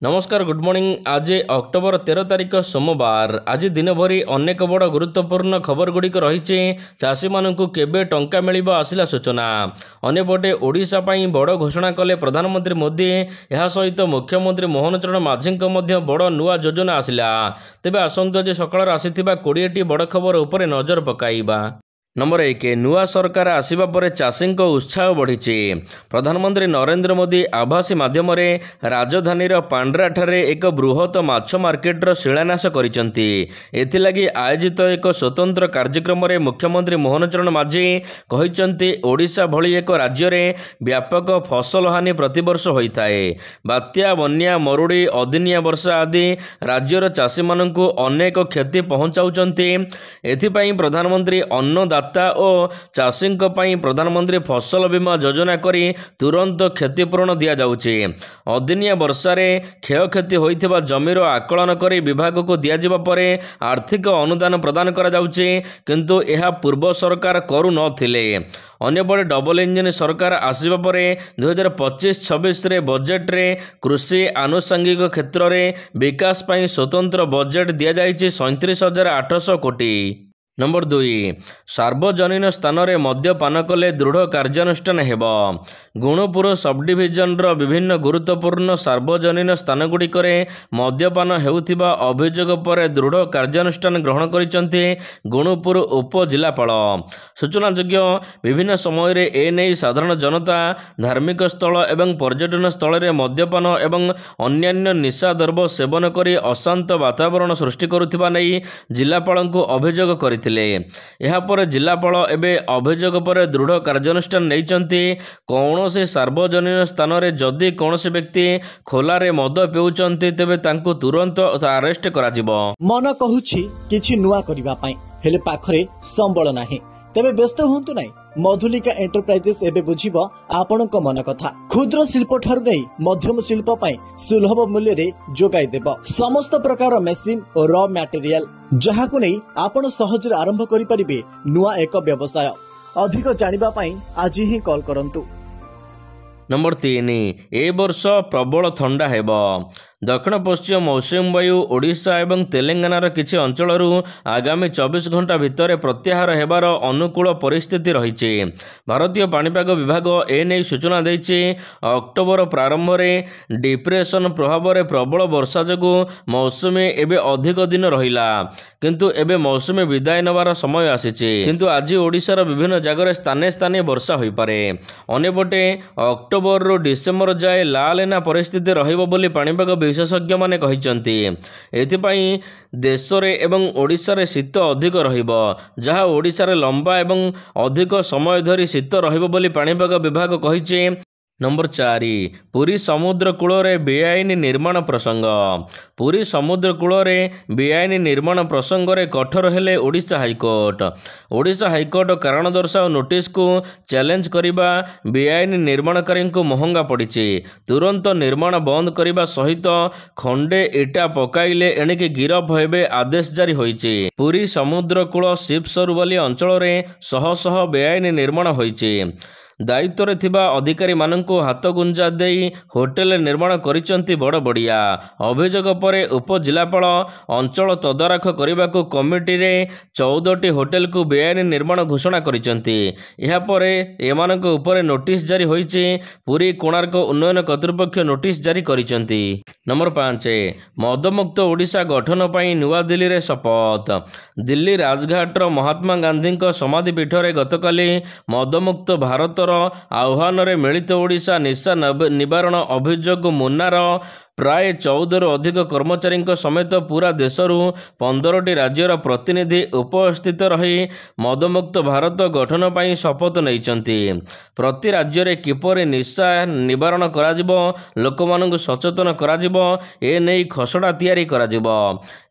नमस्कार good morning. आज October 13 तारिख सोमवार। आज दिन भरी अनेक बड़ गुरुत्वपूर्ण खबर गुड़िक रही। चाषी मानू केबे टंका मिलिब आसिला सूचना। अन्यपटे ओडिशा पई बड़ घोषणा कले प्रधानमंत्री मोदी। यह सहित मुख्यमंत्री मोहन चरण माझी बड़ नुआ योजना आसिला। तेबे आसंतु आज सकाळ आसिथिबा 20टी बड़ खबर उपरे नजर पकाइबा। नंबर 1 नुआ सरकार आसिबा परे चाषी उत्साह बढ़ी। प्रधानमंत्री नरेंद्र मोदी आभासी माध्यम राजधानीर पांड्राठारे एक बृहत माछ मार्केटर शिलान्यास करिसेंती। एथिलागि आयोजित एक स्वतंत्र कार्यक्रम में मुख्यमंत्री मोहन चरण माझी कहिसेंती ओडिशा भली एक राज्य में व्यापक फसल हानि प्रतिवर्ष होता है। बात्या बन्या मरुड़ी अदिनिया वर्षा आदि राज्यर चाषी मानू अनेक क्षति पहुंचाउचंती। एथिपाई प्रधानमंत्री अन्नदाता और चाषी प्रधानमंत्री फसल बीमा योजना करी तुरंत क्षतिपूरण दि जाउछि। अदिनिया वर्षा रे क्षयक्षति होइथिबा जमीर आकलन करी विभाग को दिया जिबा परे आर्थिक अनुदान प्रदान करा जाउछि, किंतु यह पूर्व सरकार करू नथिले। अन्यपटे डबल इंजिन सरकार आसिबा परे 2025-26 रे बजेट रे कृषि आनुषंगिक क्षेत्र रे विकास पई स्वतंत्र बजेट दिया जाइछि 37,800 कोटी। नंबर 2 सार्वजनीन स्थान में मद्यपान कले दृढ़ कार्यानुष्ठान हेब। गुणपुर सब डिविजन विभिन्न गुरुत्वपूर्ण सार्वजनीन स्थानगुड़िक मद्यपान हेउथिबा अभियोग पर दृढ़ कार्यानुष्ठान ग्रहण करिसेंती गुणपुर उपजिलापाल। सूचनायोग्य विभिन्न समय रे एने साधारण जनता धार्मिक स्थल एवं पर्यटन स्थल में मद्यपान एवं अन्यान्य निशा द्रव्य सेवन करी अशांत वातावरण सृष्टि करुथिबा नै जिलापाल को अभियोग करि। यापर जिलापाल एवं अभियोग पर दृढ़ कार्यानुष्ठान नहीं। कौन से सार्वजनीन स्थान में जदि कौन से व्यक्ति खोलारे मद पिउचंती तेबे तांको तुरंत अरेस्ट कराजिबो। मन कहूछि किछि नुआ करिबा पई हेले पाखरे संबळ नाही, तेबे व्यस्त हुंतु नाही। मधुलिका एंटरप्राइजेस एबे बुझिबो आपणक मन कथा। क्षुद्र शिल्प ठारू नै मध्यम शिल्प पई सुलभ मूल्य रे जोगाई देबो समस्त प्रकार मेसिन और रॉ मटेरियल, जहाकु नै आपण सहज रे आरंभ करि परिबे नुआ एक व्यवसाय। अधिक जानिबा पई आज ही कॉल करंतु। नंबर 3 ए वर्ष प्रबल ठंडा हेब। दक्षिण पश्चिम मौसुमी वायु ओडिशा एवं तेलंगानार किछि अंचलरू आगामी 24 घंटा भितर प्रत्याहार हेबार अनुकूल परिस्थिति रही। भारतीय पाणीपाग विभाग एने सूचना देछि। अक्टोबर प्रारंभ में डिप्रेशन प्रभाव में प्रबल वर्षा जोगु मौसुमी एबे अधिक दिन रहिला, किंतु एबे मौसुमी विदाय नबार समय आसीछि। किंतु आज ओडिशार विभिन्न जगह स्थाने स्थाने वर्षा होई पारे। अन्यपटे अक्टोबर रो डिसेम्बर जाए लालेना परिस्थिति रहिबो बोली पाणीपाग विशेषज्ञ माने कहिसंती। एथिपाई देश रे एवं ओडिशा रे शीत अधिक रहिबो, जहा ओडिशा रे लंबा एवं अधिक समय धरी शीत रहिबो बोली पाणीपाग विभाग कहिছে। नंबर 4 पुरी समुद्र कूल बेआईन निर्माण प्रसंग। पुरी समुद्र कूल बेआईन निर्माण प्रसंग रे कठोर हेले ओडिशा हाईकोर्ट। ओडिशा हाईकोर्ट कारण दर्शाओ नोटिस को चैलेंज करिबा बेआईन निर्माणकारी को महंगा पड़िछि। तुरंत निर्माण बंद करिबा सहित खंडे इटा पकाइले एणिके गिरफ हेबे आदेश जारी होइछि। पुरी समुद्र कूल शिवसरुवाली अंचल रे शह शह बेआईन निर्माण होइछि। दायित्व रे थिबा अधिकारी माननको हाथ गुंजा देई होटेल निर्माण करिसंती बड़ बड़िया। अभियोग पर उपजिलापाल अंचल तदारख करने कमिटी रे 14टी होटेल को बेआईन निर्माण घोषणा करिसंती। यहा परे एमानक ऊपर नोटिस जारी होइछि। पुरी कोणार्क उन्नयन कर्तृपक्ष नोटिस जारी करिसंती। नंबर 5 मदमुक्त ओडिशा गठन पई नुआ दिल्ली रे शपथ। दिल्ली राजघाटर महात्मा गांधी समाधि पीठ रे गतकाली मदमुक्त भारत आह्वान रे मिलित ओडिशा निशा निवारण अभियोग मुन्नार प्राय 14 अधिक कर्मचारी समेत पूरा देशरू 15टी राज्यर प्रतिनिधि उपस्थित रही मदमुक्त भारत गठन पर शपथ नहीं। प्रति राज्य रे किपरि निशा निवारण कराजिबो, लोकमानंकु सचेतन कराजिबो, ए नै खसड़ा तैयारी कराजिबो।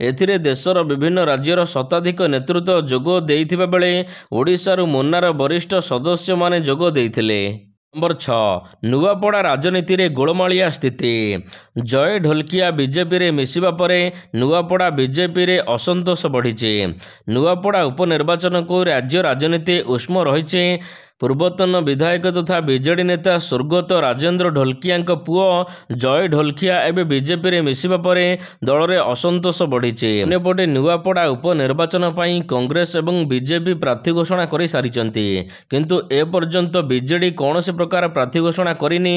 एथिरे देशर विभिन्न राज्यर शताधिक नेतृत्व जोग देइथिबा बेले ओडिशारू मुन्नार वरिष्ठ सदस्य माने जोग देइथिले। नंबर 6 नुआपड़ा राजनीति रे गोलमालिया स्थिति। जय ढोलकिया बीजेपी रे मिसिबा परे नुआपड़ा बीजेपी रे असंतोष बढ़ी। नुआपड़ा उपनिर्वाचन को राज्य राजनीति उष्म रही। ପୂର୍ବତନ ବିଧାୟକ ତଥା ବିଜେଡି ନେତା ସ୍ୱର୍ଗତ ରାଜେନ୍ଦ୍ର ଢୋଲକିଆଙ୍କ ପୁଅ ଜୟ ଢୋଲକିଆ ଏବେ ବିଜେପିରେ ମିଶିବା ପରେ ଦଳରେ ଅସନ୍ତୋଷ ବଢ଼ିଛି। ଅନ୍ୟପଟେ ନୂଆପଡ଼ା ଉପନିର୍ବାଚନ ପାଇଁ କଂଗ୍ରେସ ଏବଂ ବିଜେପି ପ୍ରାର୍ଥୀ ଘୋଷଣା କରିସାରିଛନ୍ତି, କିନ୍ତୁ ଏପର୍ଯ୍ୟନ୍ତ ବିଜେଡି କୌଣସି ପ୍ରକାର ପ୍ରାର୍ଥୀ ଘୋଷଣା କରିନି।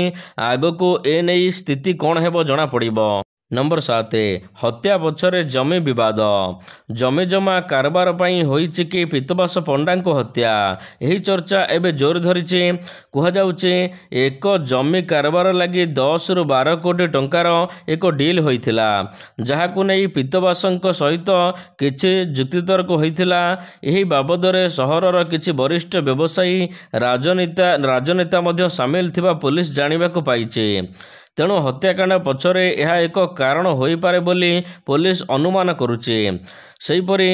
ଆଗକୁ ଏନେଇ ସ୍ଥିତି କ'ଣ ହେବ ଜଣାପଡ଼ିବ। ନମ୍ବର 7, ହତ୍ୟା ପଛରେ ଜମି ବିବାଦ। ଜମିଜମା କାରବାର ପାଇଁ ହୋଇଛି କି ପୀତବାସ ପଣ୍ଡାଙ୍କ ହତ୍ୟା? ଏହି ଚର୍ଚ୍ଚା ଏବେ ଜୋର ଧରିଛି। କୁହାଯାଉଛି ଏକ ଜମି କାରବାର ଲାଗି 10ରୁ 12 କୋଟି ଟଙ୍କାର ଏକ ଡିଲ୍ ହୋଇଥିଲା, ଯାହାକୁ ନେଇ ପୀତବାସଙ୍କ ସହିତ କିଛି ଯୁକ୍ତିତର୍କ ହୋଇଥିଲା। ଏହି ବାବଦରେ ସହରର କିଛି ବରିଷ୍ଠ ବ୍ୟବସାୟୀ ରାଜନେତା ମଧ୍ୟ ସାମିଲ ଥିବା ପୁଲିସ ଜାଣିବାକୁ ପାଇଛି। ତେଣୁ ହତ୍ୟାକାଣ୍ଡ ପଛରେ ଏହା ଏକ କାରଣ ହୋଇପାରେ ବୋଲି ପୁଲିସ ଅନୁମାନ କରୁଛି। ସେହିପରି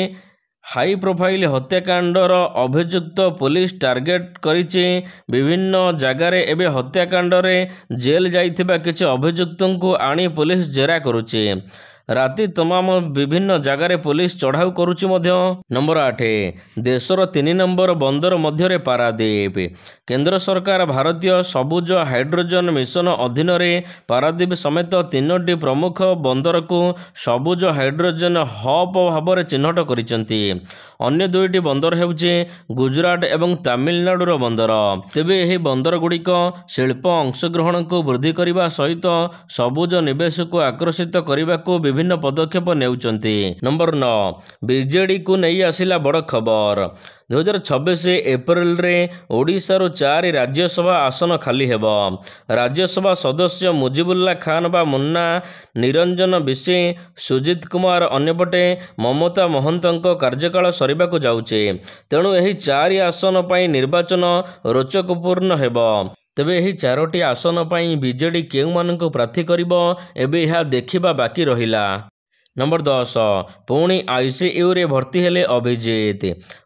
ହାଇ ପ୍ରୋଫାଇଲ ହତ୍ୟାକାଣ୍ଡର ଅଭିଯୁକ୍ତ ପୁଲିସ ଟାର୍ଗେଟ କରିଛି। ବିଭିନ୍ନ ଜାଗାରେ ଏବେ ହତ୍ୟାକାଣ୍ଡରେ ଜେଲ୍ ଯାଇଥିବା କିଛି ଅଭିଯୁକ୍ତଙ୍କୁ ଆଣି ପୁଲିସ ଜେରା କରୁଛି। ରାତି ତମାମ ବିଭିନ୍ନ ଜାଗାରେ ପୁଲିସ ଚଢ଼ାଉ କରୁଛି ମଧ୍ୟ। ନମ୍ବର 8, ଦେଶର 3 ନମ୍ବର ବନ୍ଦର ମଧ୍ୟରେ ପାରାଦୀପ। କେନ୍ଦ୍ର ସରକାର ଭାରତୀୟ ସବୁଜ ହାଇଡ୍ରୋଜେନ୍ ମିଶନ ଅଧୀନରେ ପାରାଦୀପ ସମେତ 3ଟି ପ୍ରମୁଖ ବନ୍ଦରକୁ ସବୁଜ ହାଇଡ୍ରୋଜେନ୍ ହବ୍ ଭାବରେ ଚିହ୍ନଟ କରିଛନ୍ତି। ଅନ୍ୟ 2ଟି ବନ୍ଦର ହେଉଛି ଗୁଜରାଟ ଏବଂ ତାମିଲନାଡୁର ବନ୍ଦର। ତେବେ ଏହି ବନ୍ଦରଗୁଡ଼ିକ ଶିଳ୍ପ ଅଂଶଗ୍ରହଣକୁ ବୃଦ୍ଧି କରିବା ସହିତ ସବୁଜ ନିବେଶକୁ ଆକର୍ଷିତ କରିବାକୁ ବିଭିନ୍ନ ପଦକ୍ଷେପ ନେଉଛନ୍ତି। ନମ୍ବର 9, ବିଜେଡିକୁ ନେଇ ଆସିଲା ବଡ଼ ଖବର। 2026 ଏପ୍ରିଲରେ ଓଡ଼ିଶାରୁ 4 ରାଜ୍ୟସଭା ଆସନ ଖାଲି ହେବ। ରାଜ୍ୟସଭା ସଦସ୍ୟ ମୁଜିବୁଲ୍ଲା ଖାନ୍ ବା ମୁନ୍ନା, ନିରଞ୍ଜନ ବିଶି, ସୁଜିତ କୁମାର ଅନ୍ୟପଟେ ମମତା ମହନ୍ତଙ୍କ କାର୍ଯ୍ୟକାଳ ସରିବାକୁ ଯାଉଛି। ତେଣୁ ଏହି 4 ଆସନ ପାଇଁ ନିର୍ବାଚନ ରୋଚକପୂର୍ଣ୍ଣ ହେବ। ତେବେ ଏହି 4ଟି ଆସନ ପାଇଁ ବିଜେଡି କେଉଁମାନଙ୍କୁ ପ୍ରାର୍ଥୀ କରିବ, ଏବେ ଏହା ଦେଖିବା ବାକି ରହିଲା। ନମ୍ବର 10, ପୁଣି ଆଇସିୟୁରେ ଭର୍ତ୍ତି ହେଲେ ଅଭିଜିତ।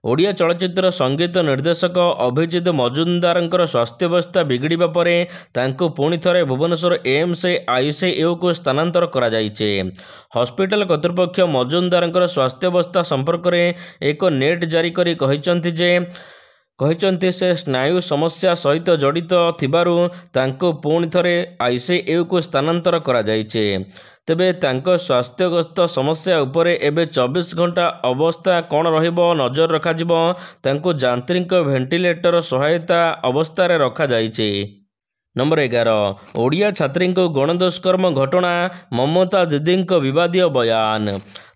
ଓଡ଼ିଆ ଚଳଚ୍ଚିତ୍ର ସଙ୍ଗୀତ ନିର୍ଦ୍ଦେଶକ ଅଭିଜିତ ମଜୁମଦାରଙ୍କର ସ୍ୱାସ୍ଥ୍ୟାବସ୍ଥା ବିଗିଡ଼ିବା ପରେ ତାଙ୍କୁ ପୁଣି ଥରେ ଭୁବନେଶ୍ୱର ଏମ୍ସ ଆଇସିୟୁକୁ ସ୍ଥାନାନ୍ତର କରାଯାଇଛି। ହସ୍ପିଟାଲ କର୍ତ୍ତୃପକ୍ଷ ମଜୁମଦାରଙ୍କର ସ୍ୱାସ୍ଥ୍ୟାବସ୍ଥା ସମ୍ପର୍କରେ ଏକ ନେଟ୍ ଜାରି କରି କହିଛନ୍ତି ସେ ସ୍ନାୟୁ ସମସ୍ୟା ସହିତ ଜଡ଼ିତ ଥିବାରୁ ତାଙ୍କୁ ପୁଣି ଥରେ ଆଇସିୟୁକୁ ସ୍ଥାନାନ୍ତର କରାଯାଇଛି। ତେବେ ତାଙ୍କ ସ୍ୱାସ୍ଥ୍ୟଗତ ସମସ୍ୟା ଉପରେ ଏବେ 24 ଘଣ୍ଟା ଅବସ୍ଥା କ'ଣ ରହିବ ନଜର ରଖାଯିବ। ତାଙ୍କୁ ଯାନ୍ତ୍ରିକ ଭେଣ୍ଟିଲେଟର ସହାୟତା ଅବସ୍ଥାରେ ରଖାଯାଇଛି। ନମ୍ବର 11, ଓଡ଼ିଆ ଛାତ୍ରୀଙ୍କୁ ଗଣଦୁଷ୍କର୍ମ ଘଟଣା, ମମତା ଦିଦିଙ୍କ ବିବାଦୀୟ ବୟାନ।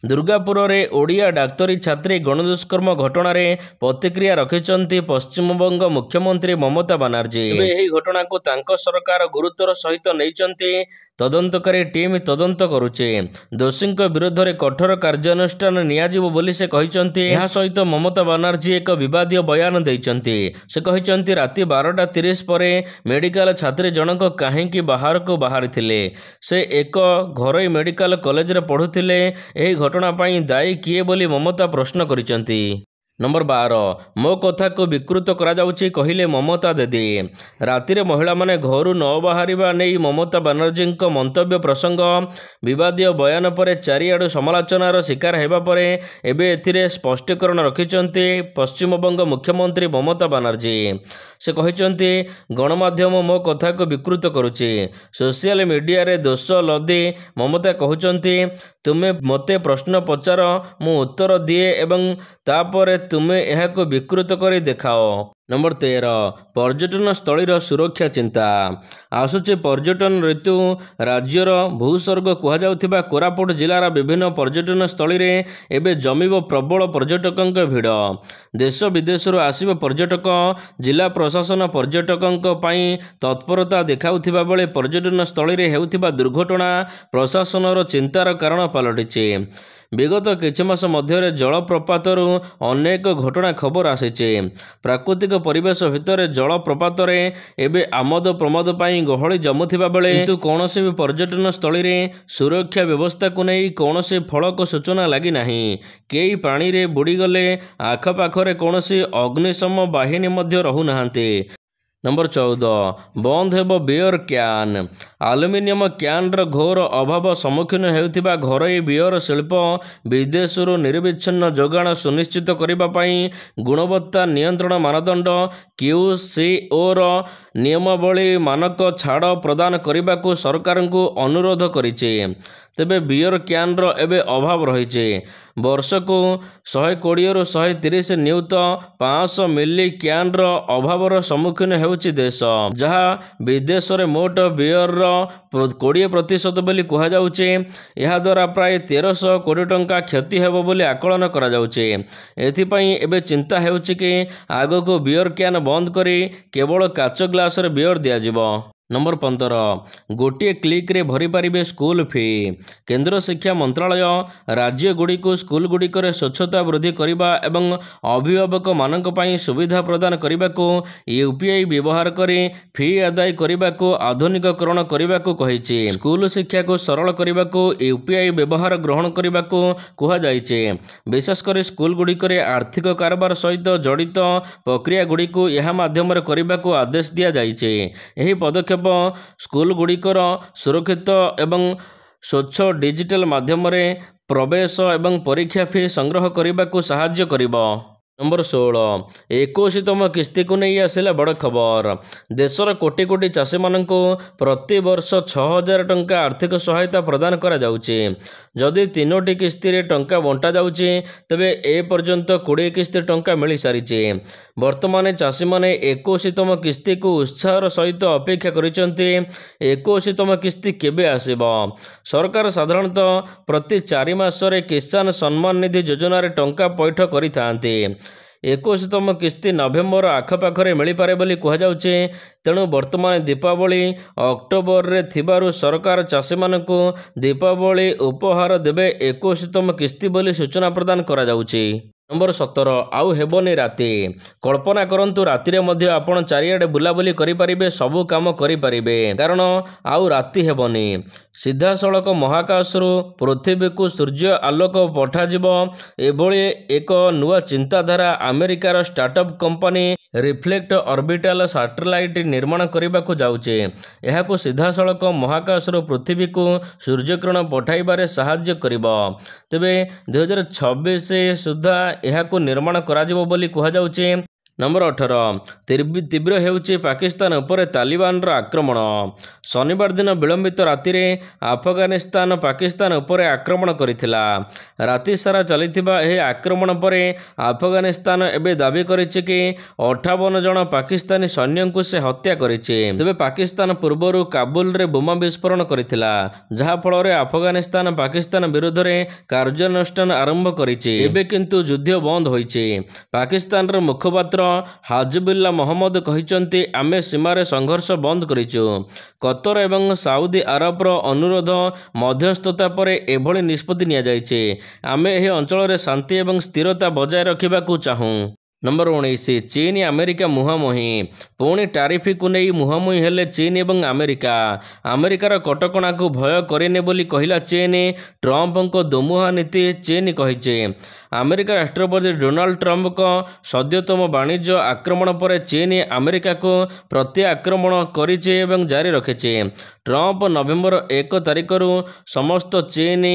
ଦୁର୍ଗାପୁରରେ ଓଡ଼ିଆ ଡାକ୍ତରୀ ଛାତ୍ରୀ ଗଣଦୁଷ୍କର୍ମ ଘଟଣାରେ ପ୍ରତିକ୍ରିୟା ରଖିଛନ୍ତି ପଶ୍ଚିମବଙ୍ଗ ମୁଖ୍ୟମନ୍ତ୍ରୀ ମମତା ବାନାର୍ଜୀ। ଏବେ ଏହି ଘଟଣାକୁ ତାଙ୍କ ସରକାର ଗୁରୁତ୍ୱର ସହିତ ନେଇଛନ୍ତି। ତଦନ୍ତକାରୀ ଟିମ୍ ତଦନ୍ତ କରୁଛି। ଦୋଷୀଙ୍କ ବିରୋଧରେ କଠୋର କାର୍ଯ୍ୟାନୁଷ୍ଠାନ ନିଆଯିବ ବୋଲି ସେ କହିଛନ୍ତି। ଏହା ସହିତ ମମତା ବାନାର୍ଜୀ ଏକ ବିବାଦୀୟ ବୟାନ ଦେଇଛନ୍ତି। ସେ କହିଛନ୍ତି ରାତି 12:30 ପରେ ମେଡିକାଲ ଛାତ୍ରୀ ଜଣକ କାହିଁକି ବାହାରକୁ ବାହାରିଥିଲେ? ସେ ଏକ ଘରୋଇ ମେଡିକାଲ କଲେଜରେ ପଢ଼ୁଥିଲେ। ଏହି ଘଟଣା ପାଇଁ ଦାୟୀ କିଏ ବୋଲି ମମତା ପ୍ରଶ୍ନ କରିଛନ୍ତି। ନମ୍ବର 12, ମୋ କଥାକୁ ବିକୃତ କରାଯାଉଛି କହିଲେ ମମତା ଦିଦି। ରାତିରେ ମହିଳାମାନେ ଘରୁ ନ ବାହାରିବା ନେଇ ମମତା ବାନାର୍ଜୀଙ୍କ ମନ୍ତବ୍ୟ ପ୍ରସଙ୍ଗ। ବିବାଦୀୟ ବୟାନ ପରେ ଚାରିଆଡ଼ୁ ସମାଲୋଚନାର ଶିକାର ହେବା ପରେ ଏବେ ଏଥିରେ ସ୍ପଷ୍ଟୀକରଣ ରଖିଛନ୍ତି ପଶ୍ଚିମବଙ୍ଗ ମୁଖ୍ୟମନ୍ତ୍ରୀ ମମତା ବାନାର୍ଜୀ। ସେ କହିଛନ୍ତି ଗଣମାଧ୍ୟମ ମୋ କଥାକୁ ବିକୃତ କରୁଛି। ସୋସିଆଲ ମିଡ଼ିଆରେ ଦୋଷ ଲଦି ମମତା କହୁଛନ୍ତି ତୁମେ ମୋତେ ପ୍ରଶ୍ନ ପଚାର, ମୁଁ ଉତ୍ତର ଦିଏ ଏବଂ ତାପରେ ତୁମେ ଏହାକୁ ବିକୃତ କରି ଦେଖାଅ। ନମ୍ବର 13, ପର୍ଯ୍ୟଟନସ୍ଥଳୀର ସୁରକ୍ଷା ଚିନ୍ତା। ଆସୁଛି ପର୍ଯ୍ୟଟନ ଋତୁ। ରାଜ୍ୟର ଭୂସ୍ୱର୍ଗ କୁହାଯାଉଥିବା କୋରାପୁଟ ଜିଲ୍ଲାର ବିଭିନ୍ନ ପର୍ଯ୍ୟଟନସ୍ଥଳୀରେ ଏବେ ଜମିବ ପ୍ରବଳ ପର୍ଯ୍ୟଟକଙ୍କ ଭିଡ଼। ଦେଶ ବିଦେଶରୁ ଆସିବ ପର୍ଯ୍ୟଟକ। ଜିଲ୍ଲା ପ୍ରଶାସନ ପର୍ଯ୍ୟଟକଙ୍କ ପାଇଁ ତତ୍ପରତା ଦେଖାଉଥିବା ବେଳେ ପର୍ଯ୍ୟଟନସ୍ଥଳୀରେ ହେଉଥିବା ଦୁର୍ଘଟଣା ପ୍ରଶାସନର ଚିନ୍ତାର କାରଣ ପାଲଟିଛି। ବିଗତ କିଛି ମାସ ମଧ୍ୟରେ ଜଳପ୍ରପାତରୁ ଅନେକ ଘଟଣା ଖବର ଆସିଛି। ପ୍ରାକୃତିକ ପରିବେଶ ଭିତରେ ଜଳପ୍ରପାତରେ ଏବେ ଆମୋଦ ପ୍ରମୋଦ ପାଇଁ ଗହଳି ଜମୁଥିବା ବେଳେ କିନ୍ତୁ କୌଣସି ବି ପର୍ଯ୍ୟଟନସ୍ଥଳୀରେ ସୁରକ୍ଷା ବ୍ୟବସ୍ଥାକୁ ନେଇ କୌଣସି ଫଳକ ସୂଚନା ଲାଗିନାହିଁ। କେହି ପାଣିରେ ବୁଡ଼ିଗଲେ ଆଖପାଖରେ କୌଣସି ଅଗ୍ନିଶମ ବାହିନୀ ମଧ୍ୟ ରହୁନାହାନ୍ତି। नंबर 14 बंद हेब बियर क्यान। आलुमिनियम क्यान्र घोर अभाव सम्मुखीन हेउथिबा घरोई बियर शिल्प विदेशरू निर्विच्छिन्न जोगाण सुनिश्चित करने गुणवत्ता नियंत्रण मानदंड QCOर नियमावली मानक छाड़ प्रदान करने को सरकार को अनुरोध करिछि। तेबे बियर क्यान्र एबे अभाव रही वर्ष को 120 ରୁ 130 नियुत 500 मिली क्यान्र अभावर सम्मुखीन हेउछि देश, जहाँ विदेश में मोट बियर 20% बोली कहुचे। याद्वारा प्राय 1300 कोटी टंका क्षति हेब बोली आकलन करा जाउछि। एथिपाई एबे चिंता हेउछि कि आगको बियर क्यान बंद करी केवल काच ग्लास रे बियर दियाजिबो। नंबर 15 गोटे क्लिक रे भरी पारिबे स्कूल फी। केंद्र शिक्षा मंत्रालय राज्य गुड़ी को स्कूल गुड़ी करे स्वच्छता वृद्धि करने एवं अभिभावक मानक पई सुविधा प्रदान करने को यूपीआई व्यवहार करी फी आदाय करने को आधुनिककरण करने को कहिछि। स्कूल शिक्षा को सरल करने को यूपीआई व्यवहार ग्रहण करने को कहा जाइछे। विशेषकर स्कूल गुड़ी करे आर्थिक कारोबार सहित जड़ित प्रक्रिया गुड़ी को यह माध्यम करने को आदेश दिया जाइछे। एही पदक्षेप स्कूल गुड़िकर सुरक्षित एवं स्वच्छ डिजिटल माध्यम प्रवेश एवं परीक्षा फी संग्रह करने को साहाय्य करिबो। नंबर 16 21तम किस्ती को नहीं आसिला बड़ खबर। देशर कोटी कोटी चाषी मानक प्रति वर्ष 6000 टंका आर्थिक सहायता प्रदान करा जाउछि। जदि 3टी किस्ती रे टंका बंटा जाउछि तेबे ए पर्यंत 20 किस्ती टंका मिल सारिछि। वर्तमान चाषी माने 21तम किस्ती को उत्साहर सहित अपेक्षा करिसंती। 21तम किस्ती केबे आसिबो? सरकार साधारणतः प्रति 4 मास रे किसान सम्मान निधि योजना रे टंका पैठ करिथांती। 21तम किस्ती नवेम्बर आखपाखरे मिलपारे बोली कहुचे। तेणु वर्तमान दीपावली अक्टोबर रे थिबारु सरकार चाषी मानकु दीपावली उपहार देबे 21तम किस्ती बोली सूचना प्रदान करा जाउछि। नंबर 17 आउ हेबनी राति। कल्पना करंतु राति रे मध्य आपण चारियाडे बुलाबुली करि परिबे, सबु काम करि परिबे, कारण आउ राति हेबनी। सीधा सड़क महाकाशरू पृथ्वी को सूर्य आलोक पठाजिबो। एभली एक नुआ चिंताधारा अमेरिकार startup company reflect orbital satellite निर्माण करने को जाउचे। यहाको सीधा सड़क महाकाशरू पृथ्वी को सूर्यकिरण पठाइबारे साहाय्य करिबो। तेबे 2026 सुधा यहाको निर्माण कराजिबो बोली कहा जाउचे। नंबर 18 तीव्र हेउछि पाकिस्तान उपर तालिबान आक्रमण। शनिवार दिन विलंबित राति रे अफगानिस्तान पाकिस्तान उपर आक्रमण करिथिला। राति सारा चलिथिबा एही आक्रमण परे अफगानिस्तान एबे दाबी करिछि कि 58 जन पाकिस्तानी सैन्यଙ୍କୁ से हत्या करिछि। तेबे पाकिस्तान पूर्वरु काबुल रे बोमा विस्फोरण करिथिला, जहा फल रे अफगानिस्तान पाकिस्तान विरुद्ध रे कार्यानुष्ठान आरंभ करिछि। एबे किंतु युद्ध बंद होइछि। पाकिस्तान रो मुखपात्र हाजिबुल्लाह मोहम्मद कहिचंती आमे सीमारे संघर्ष बंद करिछु। कतर एवं साउदी अरबर अनुरोध मध्यस्थता पर एभली निष्पत्ति निया जाइछे। आमे एही अंचल रे शांति एवं स्थिरता बजाय रखिबाकू चाहूं। नंबर 19 चीन अमेरिका मुहांमुही। पुणी टारिफ को नहीं मुहांमुही हेले चीन एवं अमेरिका। अमेरिकार कटकणा को भय करेने बोली कहिला चीन। ट्रंप को दोमुहा नीति चीन कहिছে। अमेरिका राष्ट्रपति डोनाल्ड ट्रंप को सद्यतम वाणिज्य आक्रमण पर चीन अमेरिका को प्रति आक्रमण करिছে एवं जारी रखिছে। ट्रंप नवेम्बर 1 तारिखरू समस्त चीन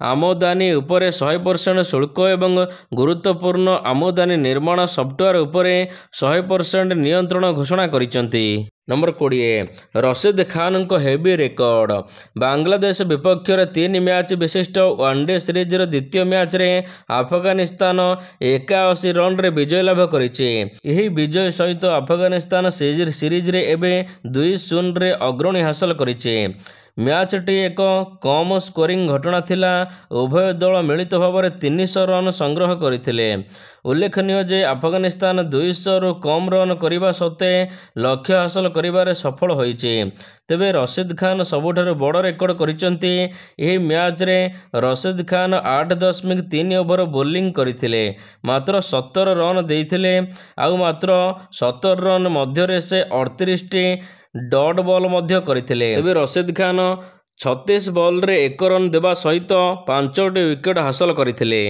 आमदानी उपरे 100% शुल्क एवं गुरुत्वपूर्ण आमदानी निर्माण सॉफ्टवेयर उपरे 100% नियंत्रण घोषणा करिसंती। नंबर 20 रशीद खान को हेवी रेकर्ड। बांग्लादेश विपक्ष 3 मैच विशिष्ट वनडे सीरीज द्वितीय मैच रे अफगानिस्तान 81 रन रे विजय लाभ करिছে। यही विजय सहित अफगानिस्तान सीरीज रे एबे 2-0 रे अग्रणी हासिल करिছে। मैचटी एक कम स्कोरिंग घटना थिला। उभय दल मिलित भाव में 300 रन संग्रह करथिले। उल्लेखनीय जे अफगानिस्तान 200 रु कम रन करने सत्वे लक्ष्य हासिल करिबारे सफल होइছে। तेबे रशीद खान सबुठारु बड़ रेकर्ड करिसंती। एही मैच रे रशीद खान 8.3 ओवर बोलिंग करथिले, मात्र 70 रन देइथिले। आउ मात्र 70 रन मध्य से 38 डॉट बॉल मध्य करथिले। तेबे रशीद खान 36 बॉल रे 1 रन देवा सहित 5टी विकेट हासिल करथिले।